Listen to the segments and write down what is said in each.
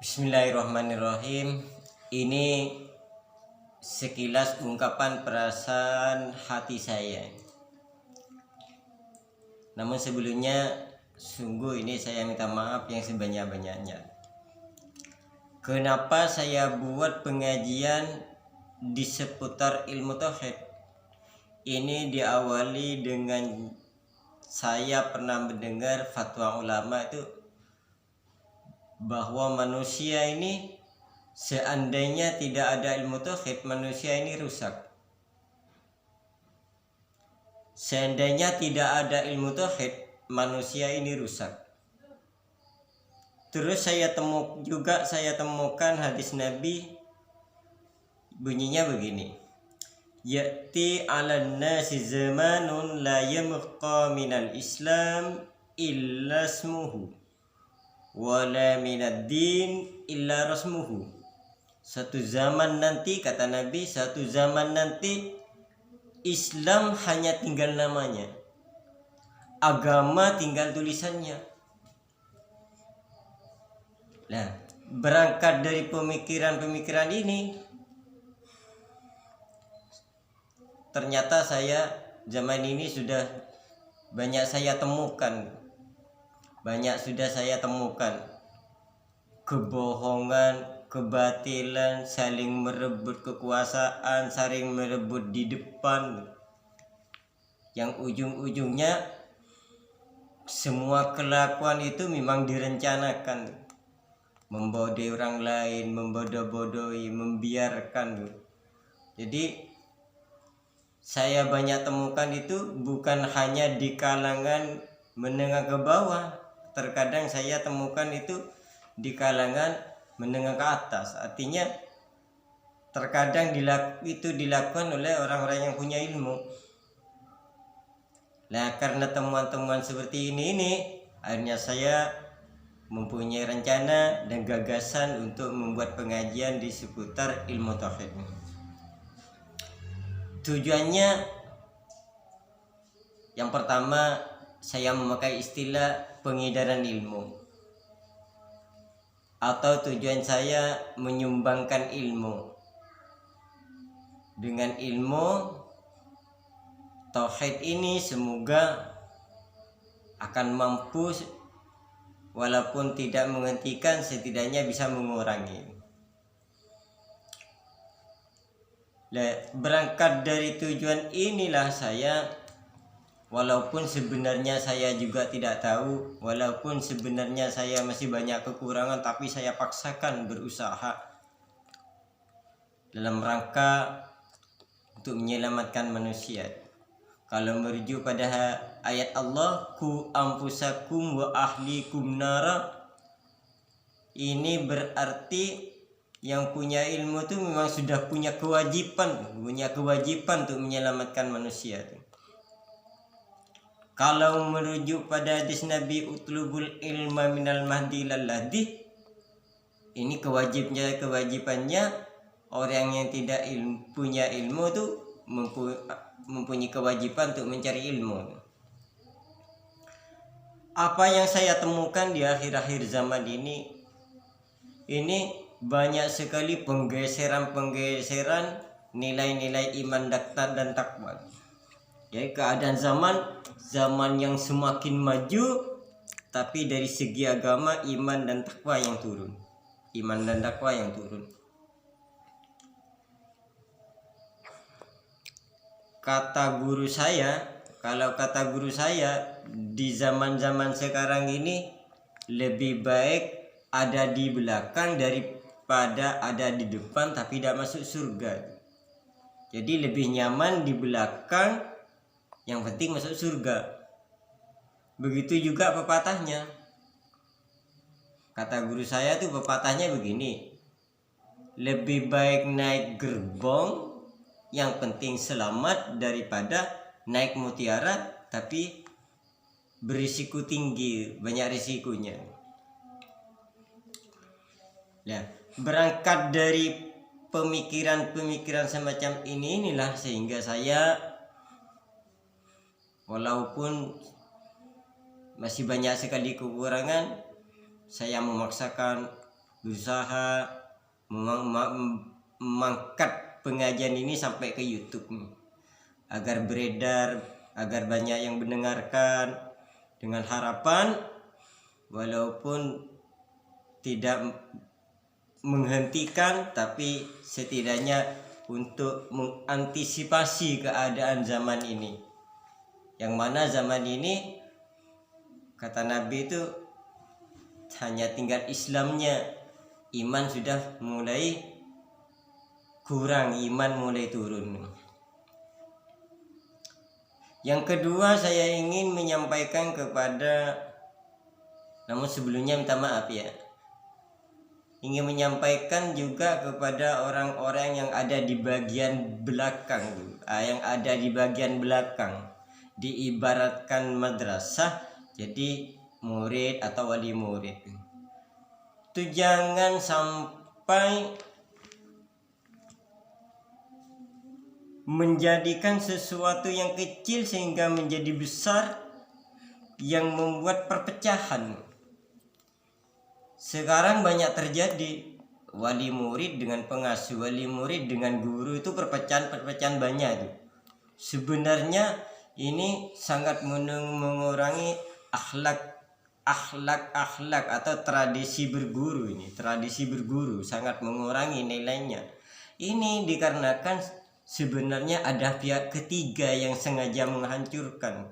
Bismillahirrahmanirrahim. Ini sekilas ungkapan perasaan hati saya. Namun sebelumnya sungguh ini saya minta maaf yang sebanyak-banyaknya. Kenapa saya buat pengajian di seputar ilmu tauhid? Ini diawali dengan saya pernah mendengar fatwa ulama itu bahwa manusia ini seandainya tidak ada ilmu tauhid, manusia ini rusak. Seandainya tidak ada ilmu tauhid, manusia ini rusak. Terus saya temukan hadis Nabi, bunyinya begini. Ya'ti 'alan nasi zamanun la yamqa minal Islam illa ismuhu wala minad din illa rasmuhu. Satu zaman nanti, kata Nabi, satu zaman nanti Islam hanya tinggal namanya, agama tinggal tulisannya. Nah, berangkat dari pemikiran-pemikiran ini, ternyata saya zaman ini sudah banyak saya temukan kebohongan, kebatilan, saling merebut kekuasaan, saling merebut di depan, yang ujung-ujungnya semua kelakuan itu memang direncanakan, membodohi orang lain, membodoh-bodohi, membiarkan. Jadi saya banyak temukan itu bukan hanya di kalangan menengah ke bawah, terkadang saya temukan itu di kalangan menengah ke atas. Artinya terkadang itu dilakukan oleh orang-orang yang punya ilmu. Nah, karena temuan-temuan seperti ini akhirnya saya mempunyai rencana dan gagasan untuk membuat pengajian di seputar ilmu tauhid. Tujuannya yang pertama, saya memakai istilah pengedaran ilmu, atau tujuan saya menyumbangkan ilmu. Dengan ilmu tauhid ini semoga akan mampu, walaupun tidak menghentikan, setidaknya bisa mengurangi. Berangkat dari tujuan inilah saya, walaupun sebenarnya saya juga tidak tahu, walaupun sebenarnya saya masih banyak kekurangan, tapi saya paksakan berusaha dalam rangka untuk menyelamatkan manusia. Kalau merujuk pada ayat Allah, ku anfusakum wa ahlikum nara, ini berarti yang punya ilmu itu memang sudah punya kewajiban untuk menyelamatkan manusia. Kalau merujuk pada hadis Nabi, utlubul ilma minal mahdi ilal lahdi, ini kewajibannya orang yang tidak punya ilmu itu mempunyai kewajiban untuk mencari ilmu. Apa yang saya temukan di akhir-akhir zaman ini banyak sekali penggeseran nilai-nilai iman dan takwa. Jadi keadaan zaman yang semakin maju, tapi dari segi agama iman dan takwa yang turun. Kalau kata guru saya di zaman sekarang ini lebih baik ada di belakang daripada ada di depan tapi tidak masuk surga. Jadi lebih nyaman di belakang, yang penting masuk surga. Begitu juga pepatahnya. Kata guru saya tuh pepatahnya begini, lebih baik naik gerbong yang penting selamat daripada naik mutiara tapi berisiko tinggi, banyak risikonya. Nah, berangkat dari pemikiran semacam inilah sehingga saya, walaupun masih banyak sekali kekurangan, saya memaksakan berusaha mengangkat pengajian ini sampai ke YouTube agar beredar, agar banyak yang mendengarkan, dengan harapan walaupun tidak menghentikan tapi setidaknya untuk mengantisipasi keadaan zaman ini, yang mana zaman ini kata Nabi itu hanya tinggal Islamnya, iman sudah mulai kurang, iman mulai turun. Yang kedua, saya ingin menyampaikan kepada, namun sebelumnya minta maaf ya, ingin menyampaikan juga kepada orang-orang yang ada di bagian belakang, yang ada di bagian belakang, diibaratkan madrasah, jadi murid atau wali murid itu jangan sampai menjadikan sesuatu yang kecil sehingga menjadi besar, yang membuat perpecahan. Sekarang banyak terjadi wali murid dengan pengasuh, wali murid dengan guru, itu perpecahan banyak itu. Sebenarnya ini sangat mengurangi akhlak atau tradisi berguru. Ini tradisi berguru sangat mengurangi nilainya. Ini dikarenakan sebenarnya ada pihak ketiga yang sengaja menghancurkan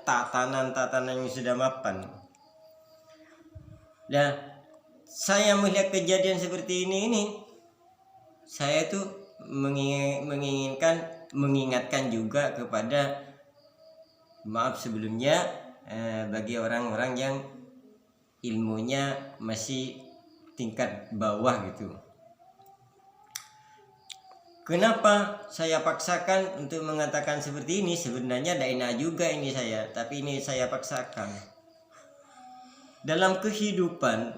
tatanan yang sudah mapan. Nah, saya melihat kejadian seperti ini saya tuh mengingatkan juga kepada, maaf sebelumnya, bagi orang-orang yang ilmunya masih tingkat bawah gitu. Kenapa saya paksakan untuk mengatakan seperti ini? Sebenarnya tidak enak juga ini saya, tapi ini saya paksakan. Dalam kehidupan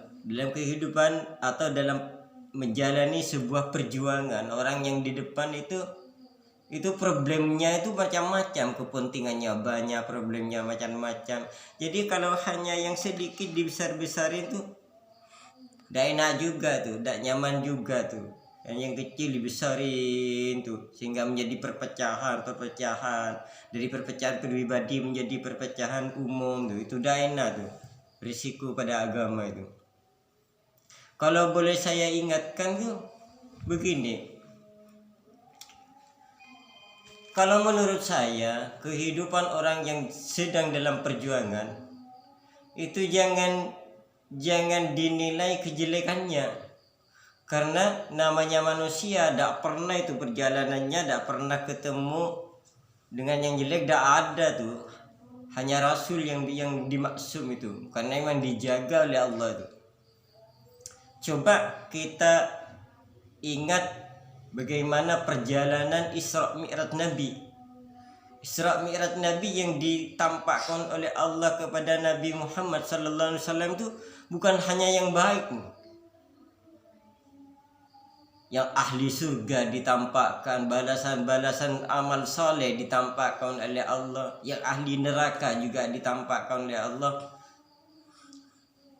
atau dalam menjalani sebuah perjuangan, orang yang di depan itu problemnya itu macam-macam, kepentingannya banyak, problemnya macam-macam. Jadi kalau hanya yang sedikit dibesar-besarin itu tidak enak juga tuh, tidak nyaman juga tuh. Dan yang kecil dibesarin tuh sehingga menjadi perpecahan, dari perpecahan pribadi menjadi perpecahan umum tuh, itu tidak enak tuh. Risiko pada agama itu. Kalau boleh saya ingatkan tuh begini. Kalau menurut saya, kehidupan orang yang sedang dalam perjuangan itu jangan dinilai kejelekannya. Karena namanya manusia, tidak pernah itu perjalanannya, tidak pernah ketemu dengan yang jelek, tidak ada tuh. Hanya Rasul yang dimaksum itu, karena memang dijaga oleh Allah itu. Coba kita ingat bagaimana perjalanan Isra Mi'raj Nabi. Isra Mi'raj Nabi yang ditampakkan oleh Allah kepada Nabi Muhammad SAW itu bukan hanya yang baik, yang ahli surga ditampakkan, balasan-balasan amal soleh ditampakkan oleh Allah, yang ahli neraka juga ditampakkan oleh Allah,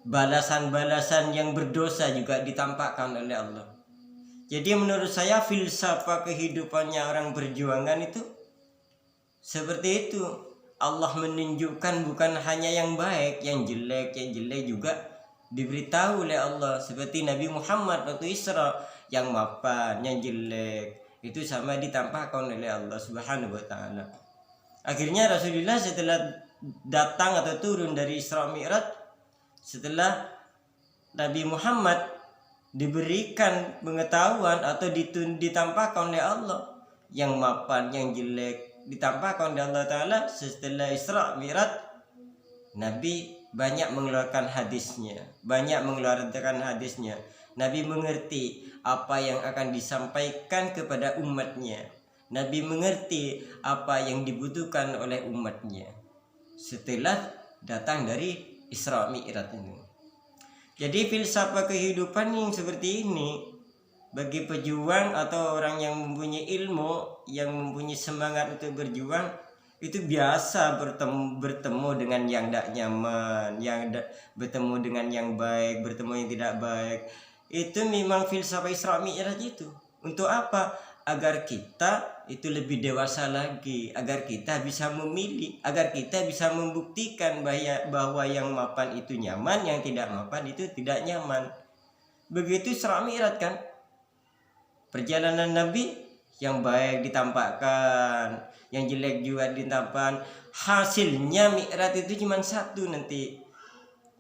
balasan-balasan yang berdosa juga ditampakkan oleh Allah. Jadi menurut saya filsafat kehidupannya orang perjuangan itu seperti itu. Allah menunjukkan bukan hanya yang baik, yang jelek juga diberitahu oleh Allah. Seperti Nabi Muhammad waktu Isra, yang mapan, yang jelek itu sama ditampakkan oleh Allah Subhanahu wa taala. Akhirnya Rasulullah setelah datang atau turun dari Isra Mi'raj, setelah Nabi Muhammad diberikan pengetahuan atau ditampakkan oleh Allah, yang mapan, yang jelek ditampakkan oleh Allah taala. Setelah Isra Mi'raj, Nabi banyak mengeluarkan hadisnya. Nabi mengerti apa yang akan disampaikan kepada umatnya. Nabi mengerti apa yang dibutuhkan oleh umatnya setelah datang dari Isra Mi'raj ini. Jadi filsafat kehidupan yang seperti ini bagi pejuang atau orang yang mempunyai ilmu, yang mempunyai semangat untuk berjuang, itu biasa bertemu dengan yang tidak nyaman, bertemu dengan yang baik, bertemu yang tidak baik. Itu memang filsafat Isra Mi'raj itu. Untuk apa? Agar kita itu lebih dewasa lagi, agar kita bisa memilih, agar kita bisa membuktikan bahwa yang mapan itu nyaman, yang tidak mapan itu tidak nyaman. Begitu Isra Mi'raj kan, perjalanan Nabi, yang baik ditampakkan, yang jelek juga ditampakkan. Hasilnya Mi'raj itu cuma satu nanti.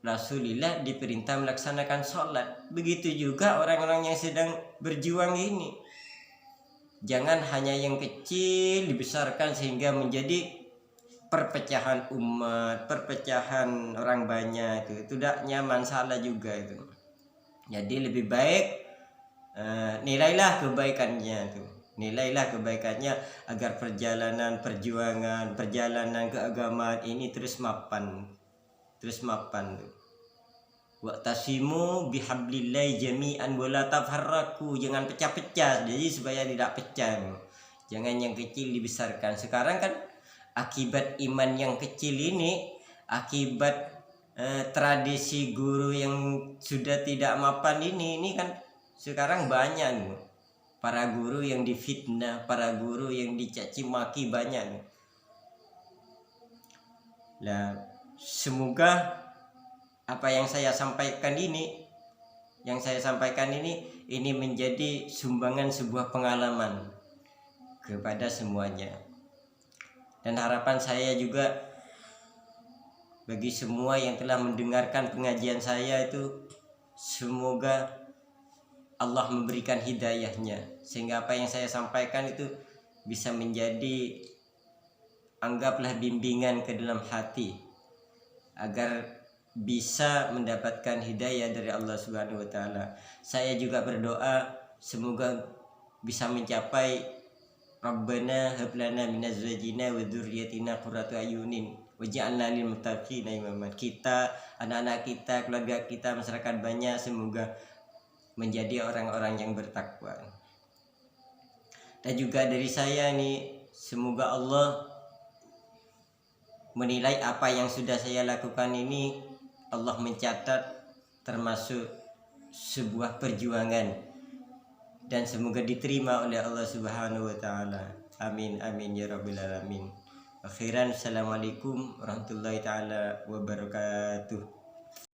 Rasulullah diperintah melaksanakan sholat. Begitu juga orang-orang yang sedang berjuang ini. Jangan hanya yang kecil dibesarkan sehingga menjadi perpecahan umat, perpecahan orang banyak. Itu tidak nyaman, salah juga itu. Jadi lebih baik nilailah kebaikannya tuh. Nilailah kebaikannya agar perjalanan perjuangan, perjalanan keagamaan ini terus mapan tuh. Wa'tasimu bihablillahi jami'an wala tafarraqu, jangan pecah-pecah, jadi supaya tidak pecah. Jangan yang kecil dibesarkan. Sekarang kan akibat iman yang kecil ini, akibat tradisi guru yang sudah tidak mapan ini kan sekarang banyak para guru yang difitnah, para guru yang dicaci maki banyak. Nah, semoga apa yang saya sampaikan ini menjadi sumbangan sebuah pengalaman kepada semuanya. Dan harapan saya juga bagi semua yang telah mendengarkan pengajian saya itu, semoga Allah memberikan hidayahnya sehingga apa yang saya sampaikan itu bisa menjadi, anggaplah, bimbingan ke dalam hati agar bisa mendapatkan hidayah dari Allah Subhanahu wa taala. Saya juga berdoa semoga bisa mencapai Rabbana hab lana min azwajina wa dzurriyyatina qurrata ayunin waj'alna lil muttaqina imama. Kita, anak-anak kita, keluarga kita, masyarakat banyak semoga menjadi orang-orang yang bertakwa. Dan juga dari saya nih, semoga Allah menilai apa yang sudah saya lakukan ini, Allah mencatat termasuk sebuah perjuangan, dan semoga diterima oleh Allah Subhanahu wa taala. Amin amin ya rabbil alamin. Akhiran, assalamualaikum warahmatullahi taala wabarakatuh.